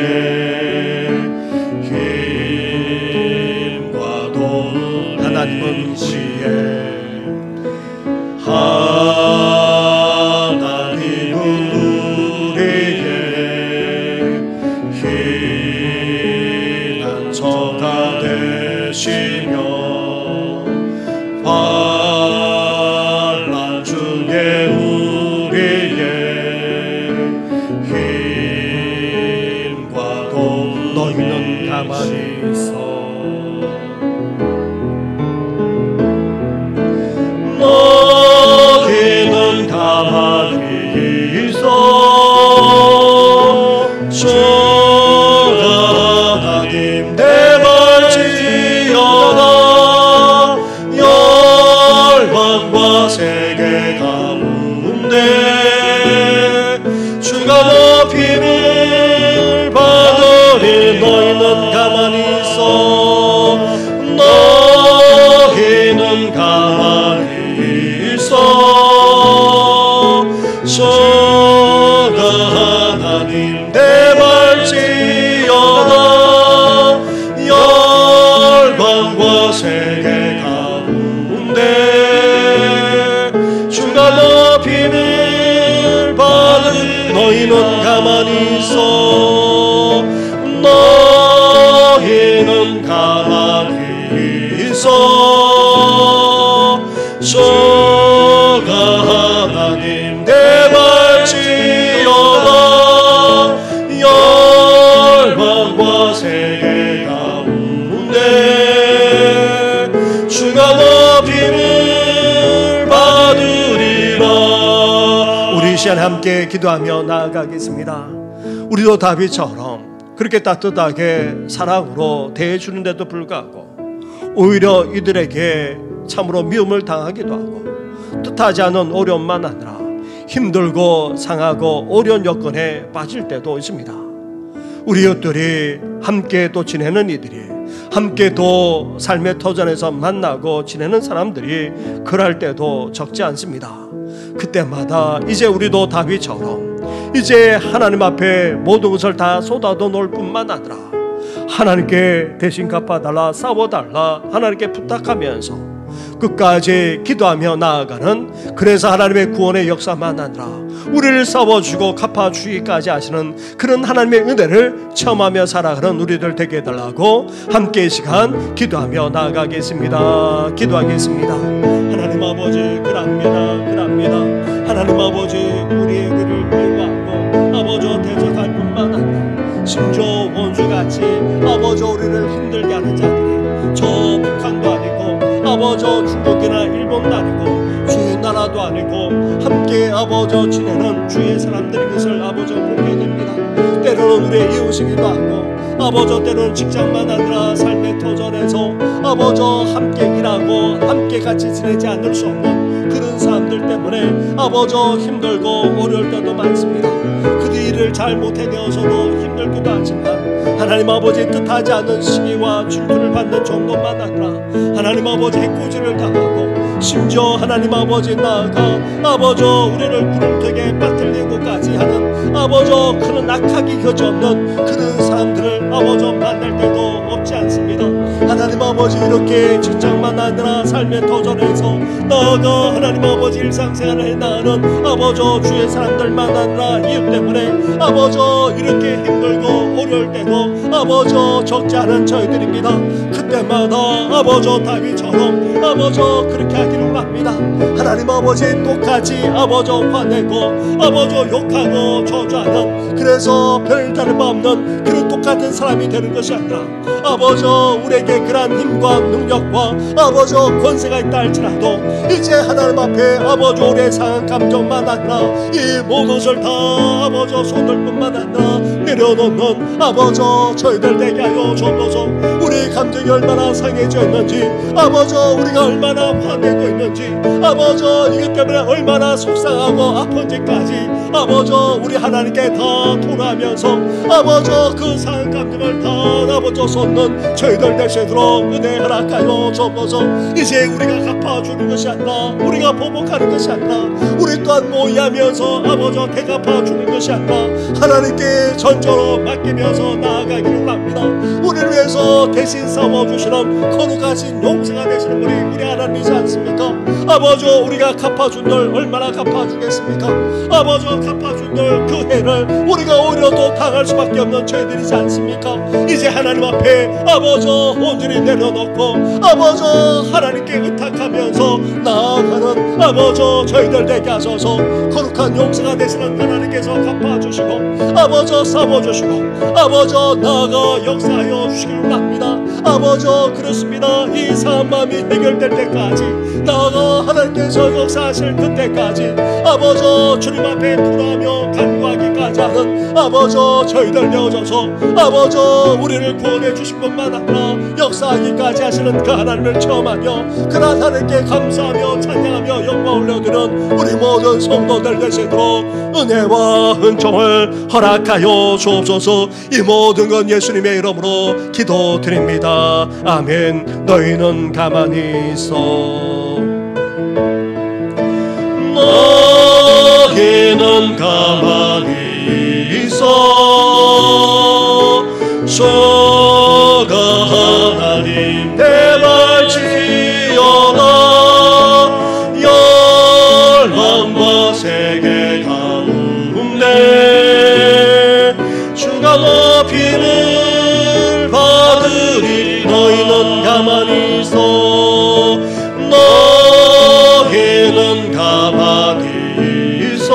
힘과 도움 하나님은 우리의 너희는 가만히 있어 너희는 가만히 있어 주가 하나님 대발지어다 열방과 세계 가운데 주가 높임을 받으리라. 우리 이 시간 함께 기도하며 나아가겠습니다. 우리도 다윗처럼 그렇게 따뜻하게 사랑으로 대해주는데도 불구하고 오히려 이들에게 참으로 미움을 당하기도 하고 뜻하지 않은 어려움만 아니라 힘들고 상하고 어려운 여건에 빠질 때도 있습니다. 우리 이웃들이 함께 또 지내는 이들이, 함께 또 삶의 터전에서 만나고 지내는 사람들이 그럴 때도 적지 않습니다. 그때마다 이제 우리도 다윗처럼 이제 하나님 앞에 모든 것을 다 쏟아도 놓을 뿐만 아니라 하나님께 대신 갚아달라, 싸워달라 하나님께 부탁하면서 끝까지 기도하며 나아가는, 그래서 하나님의 구원의 역사만 아니라 우리를 싸워주고 갚아주기까지 하시는 그런 하나님의 은혜를 체험하며 살아가는 우리들 되게 해달라고 함께 이 시간 기도하며 나아가겠습니다. 기도하겠습니다. 하나님 아버지, 그랍니다. 하나님 아버지, 우리의 그를 배구하고 아버지 대적할 뿐만 아니라 심지어 원수같이 아버지 우리를 힘들게 하는 자들이 저 북한도 아니고 아버지 중국이나 일본도 아니고 주의 나라도 아니고 함께 아버지 지내는 주의 사람들인 것을 아버지 보게 됩니다. 때로는 우리의 이웃이기도 하고 아버지 때로는 직장만 아니라 삶의 터전에서 아버지 함께 일하고 함께 같이 지내지 않을 수 없는 그런 사람들 때문에 아버지 힘들고 어려울 때도 많습니다. 그들이 일을 잘 못해내어서도 힘들기도 하지만 하나님 아버지 뜻하지 않은 시기와 질투를 받는 정도만 아니라 하나님 아버지 해코지를 당하고 심지어 하나님 아버지 나아가 아버지 우리를 구름턱에 빠뜨리고까지 하는 아버지 그런 악하기 여지없는 그런 사람들을 아버지 만날 때도 없지 않습니다. 하나님 아버지 이렇게 직장만 아니라 삶의 터전에서 나아가 하나님 아버지 일상생활을 해나가는 아버지 주의 사람들만 아니라 이웃 때문에 아버지 이렇게 힘들고 어려울 때도 아버지 적지 않은 저희들입니다. 그때마다 아버지 다윗처럼 아버지 그렇게 하기를 합니다. 하나님 아버지 똑같이 아버지 화내고 아버지 욕하고 저주하는, 그래서 별 다름 없는 그런 똑같은 사람이 되는 것이 아니라 아버지 우리에게 그러한 힘과 능력과 아버지 권세가 있다 할지라도 이제 하나님 앞에 아버지 우리의 상한 감정만 아니라 이 모든 것을 다 아버지 손들 뿐만 아니라 내려놓는 아버지 저희들 되게 하여 주옵소서. 우리의 감정이 얼마나 상해져 있는지, 아버지 우리가 얼마나 화내고 있는지, 아버지 이것 때문에 얼마나 속상하고 아픈지까지 아버지 우리 하나님께 다 돌아가면서 아버지 그 상한 감정을 다 아버지 쏟는 저희들 되시도록 은혜 허락하여 주옵소서. 이제 우리가 갚아주는 것이 아니라 우리가 보복하는 것이 아니라 우리 또한 모의하면서 아버지 대갚아주는 것이 아니라 하나님께 전적으로 맡기면서 나아가기를 합니다. 우리를 위해서 대신 싸워주시는 거룩하신 용서가 되시는 분이 우리 하나님이지 않습니까? 아버지 우리가 갚아준 널 얼마나 갚아주겠습니까? 아버지 갚아준 널 그 해를 우리가 오히려 또 당할 수밖에 없는 죄들이지 않습니까? 이제 하나님 앞에 아버지 온전히 내려놓고 아버지 하나님께 의탁하면서 나아가는 아버지 저희들 되게 하소서. 거룩한 용서가 되시는 하나님께서 갚아주시고 아버지 싸워주시고 아버지 나아가 역사하여 주시기를 합니다. 아버지 그렇습니다. 이 상한 마음이 해결될 때까지 나아가 하나님께서 역사하실 그때까지 아버지 주님 앞에 불하며 간구하기까지 하는 아버지 저희들 되어져서 아버지 우리를 구원해 주신 것만 아니라 역사하기까지 하시는 그 하나님을 체험하며 그 하나님께 감사하며 찬양하며 영광 올려드리는 우리 모든 성도들 되시도록 은혜와 은총을 허락하여 주옵소서. 이 모든 건 예수님의 이름으로 기도드립니다. 아멘. 너희는 가만히 있어. 너희는 가만히 있어. 주가 하나님 대발지어다. 열방과 세계 가운데 주가 높임을 받으리. 너희는 가만히 있어. 너희는 가만히 있어.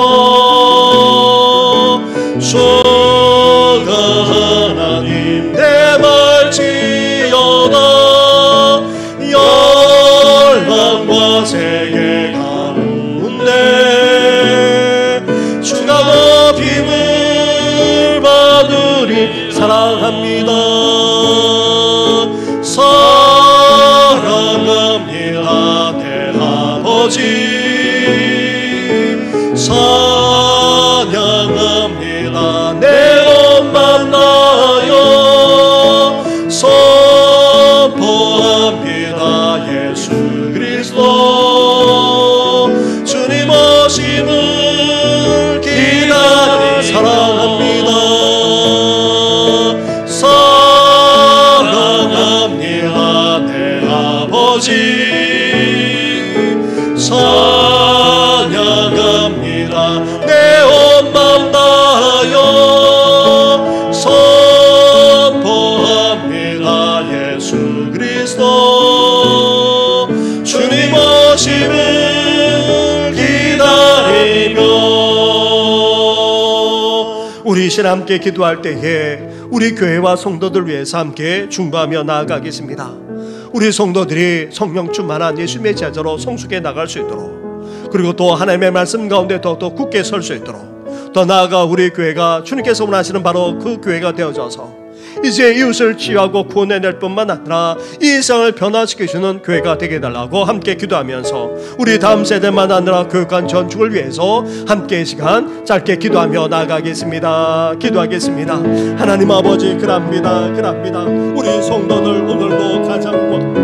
주가 하나님 대발지어다. 열방과 세계 가운데 주가 높임을 받으리. 사랑합니다. 사랑합니다. 대아버지 찬양합니다. 내 엄마 나 우리 신 함께 기도할 때에 우리 교회와 성도들 위해서 함께 중보하며 나아가겠습니다. 우리 성도들이 성령 충만한 예수님의 제자로 성숙해 나갈 수 있도록, 그리고 또 하나님의 말씀 가운데 더욱더 굳게 설 수 있도록, 더 나아가 우리 교회가 주님께서 원하시는 바로 그 교회가 되어져서 이제 이웃을 치유하고 구원해낼 뿐만 아니라 이 세상을 변화시켜주는 교회가 되게 해달라고 함께 기도하면서, 우리 다음 세대만 아니라 교육관 전축을 위해서 함께 시간 짧게 기도하며 나아가겠습니다. 기도하겠습니다. 하나님 아버지, 그랍니다. 우리 성도들 오늘도 가정과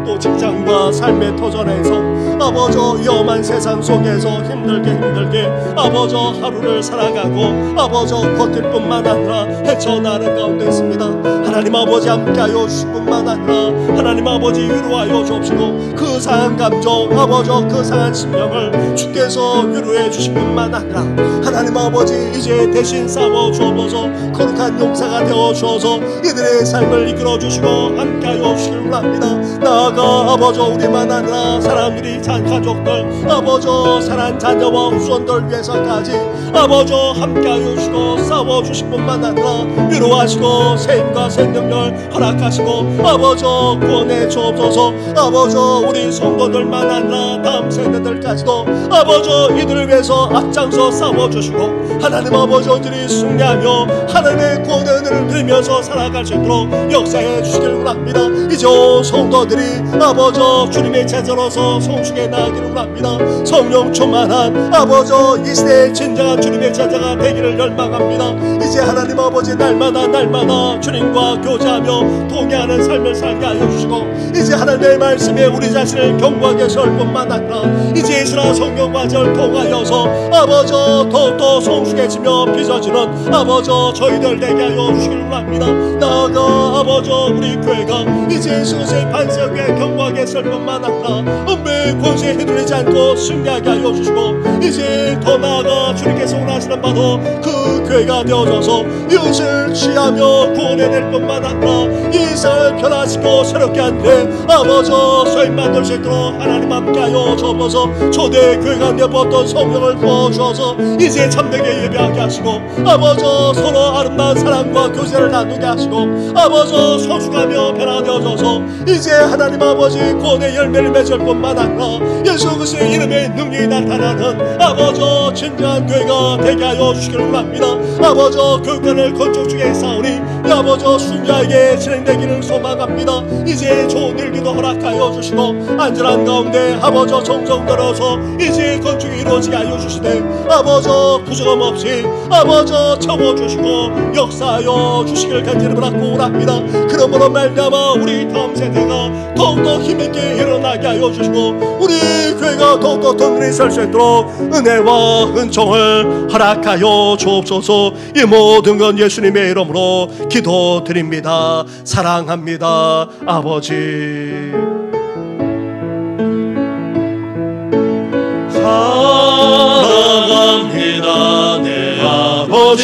또 직장과 삶의 터전에서 아버지 위험한 세상 속에서 힘들게 아버지 하루를 살아가고 아버지 버틸 뿐만 아니라 헤쳐나가는 가운데 있습니다. 하나님 아버지 함께하여 주실 뿐만 아니라 하나님 아버지 위로하여 주옵시고, 그 상한 감정 아버지 그 상한 심령을 주께서 위로해 주실 뿐만 아니라 하나님 아버지 이제 대신 싸워 주옵소서. 거룩한 용사가 되어 주어서 이들의 삶을 이끌어 주시고 함께하여 주시길 원합니다. 나아가 아버지 우리만 아니라 사람들이 가족들 아버지 사랑 자녀와 후손들 위해서까지 아버지 함께하여 주시고 싸워 주실 뿐만 아니라 위로하시고 생과 생명을 허락하시고 아버지 구원해 주옵소서. 아버지 우리 성도들만 아니라 다음 세대들까지도 아버지 이들을 위해서 앞장서 싸워 주시고 하나님 아버지 온전히 승리하며 하나님의 구원의 은혜를 누리면서 살아갈 수 있도록 역사해 주시길 원합니다. 이제 성도들이 아버지 주님의 제자로서 성숙해 나가기를 원합니다. 성령 충만한 아버지 이 시대의 진정한 주님의 제자가 되기를 열망합니다. 이제 하나님 아버지 날마다 주님과 교제하며 동의하는 삶을 살게 하여 주시고, 이제 하나님의 말씀에 우리 자신을 경고하게 설 뿐만 아니라 이제 예수나 성령과 절 통하여서 아버지 더욱더 성숙해지며 빚어지는 아버지 저희들 되게 하여 주시길 원합니다. 나아가 아버지 우리 교회가 이제 예수 그리스도의 반석에 경고하게 설 뿐만 아니라 은배의 권세에 휘둘리지 않고 승리하게 하여 주시고, 이제 더 나아가 주님께서 원하시는 바로 그 교회가 되어져서 이웃을 취하며 구원해낼 뿐만 아니라 이 세상을 변화시키고 새롭게 한 데 아버지 소임 만들 수 있도록 하나님 함께하여 주옵소서. 초대 교회가 내었던 성령을 부어주어서 이제 참되게 예배하게 하시고 아버지 서로 아름다운 사랑과 교제를 나누게 하시고 아버지 성숙하며 변화되어져서 이제 하나님 아버지 구원의 열매를 맺을 뿐만 아니라 예수 그리스도의 이름에 능력이 나타나는 아버지 진정한 교회가 되게 하여 주시기를 원합니다. 아버지 교육관을 건축 중에 싸우니 아버지 순자에게 진행되기를 소망합니다. 이제 좋은 일기도 허락하여 주시고 안전한 가운데 아버지 정성 들어서 이제 건축이 이루어지게 하여 주시되 아버지 부족함 없이 아버지 채워주시고 역사하여 주시기를 간절히 바라고 원합니다. 그러므로 말미암아 우리 다음 세대가 더욱더 힘있게 일어나게 하여 주시고 우리 교회가 더욱더 든든히 설 수 있도록 은혜와 은총을 허락하여 주옵소서. 이 모든 건 예수님의 이름으로 기도드립니다. 사랑합니다 아버지. 사랑합니다 내 아버지.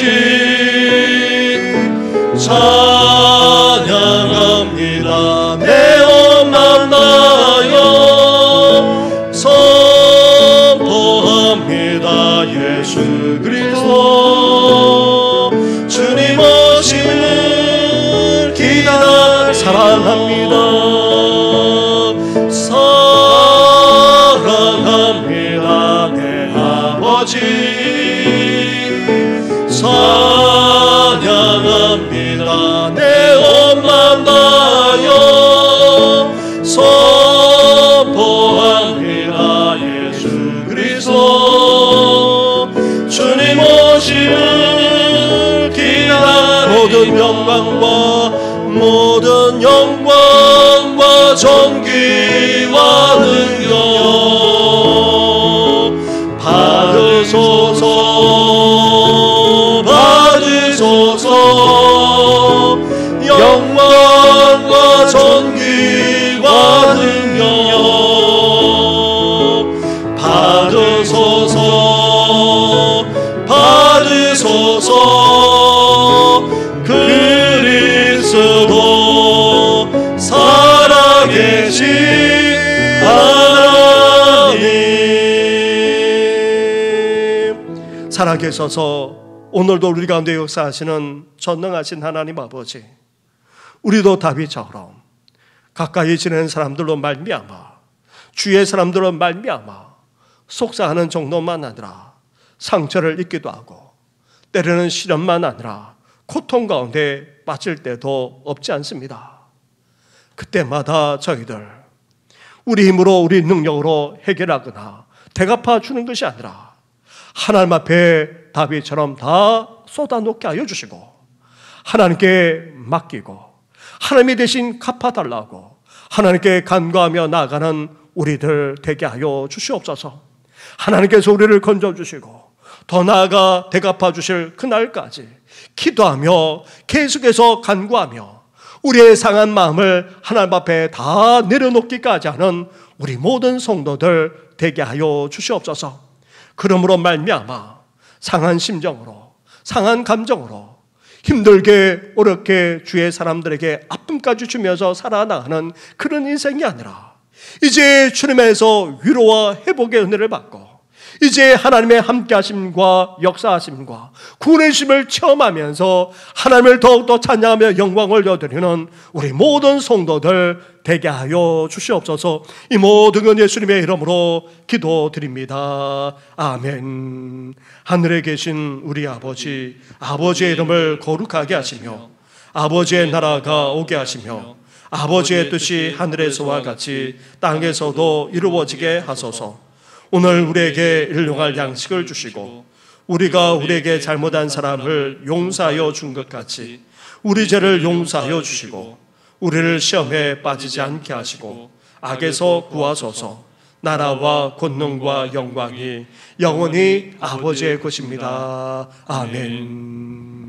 찬양합니다 내 엄마 나여. 선포합니다 예수 그리스도 주님 오심을 기다려. 사랑합니다 사랑합니다 내 아버지. 찬양합니다 내 엄마 나여. 선포합니다 예수 그리스도 주님 오심을 기다려. 모든 영광과 존귀와 능력 받으소서. 영광과 존귀와 능력 받으소서. 그리스도 살아계신 하나님. 살아계셔서 오늘도 우리 가운데 역사하시는 전능하신 하나님 아버지, 우리도 다윗처럼 가까이 지내는 사람들로 말미암아, 주위의 사람들로 말미암아 속상하는 정도만 아니라 상처를 입기도 하고 때로는 시련만 아니라 고통 가운데 빠질 때도 없지 않습니다. 그때마다 저희들 우리 힘으로 우리 능력으로 해결하거나 대갚아 주는 것이 아니라 하나님 앞에 다윗처럼 다 쏟아놓게 하여 주시고 하나님께 맡기고 하나님이 대신 갚아달라고 하나님께 간구하며 나아가는 우리들 되게 하여 주시옵소서. 하나님께서 우리를 건져주시고 더 나아가 대갚아 주실 그날까지 기도하며 계속해서 간구하며 우리의 상한 마음을 하나님 앞에 다 내려놓기까지 하는 우리 모든 성도들 되게 하여 주시옵소서. 그러므로 말미암아 상한 심정으로, 상한 감정으로 힘들게 어렵게 주의 사람들에게 아픔까지 주면서 살아나가는 그런 인생이 아니라 이제 주님에서 위로와 회복의 은혜를 받고 이제 하나님의 함께하심과 역사하심과 구원의심을 체험하면서 하나님을 더욱더 찬양하며 영광을 여드리는 우리 모든 성도들 되게 하여 주시옵소서. 이 모든 건 예수님의 이름으로 기도드립니다. 아멘. 하늘에 계신 우리 아버지, 아버지의 이름을 거룩하게 하시며 아버지의 나라가 오게 하시며 아버지의 뜻이 하늘에서와 같이 땅에서도 이루어지게 하소서. 오늘 우리에게 일용할 양식을 주시고 우리가 우리에게 잘못한 사람을 용서하여 준 것 같이 우리 죄를 용서하여 주시고 우리를 시험에 빠지지 않게 하시고 악에서 구하소서. 나라와 권능과 영광이 영원히 아버지의 것입니다. 아멘.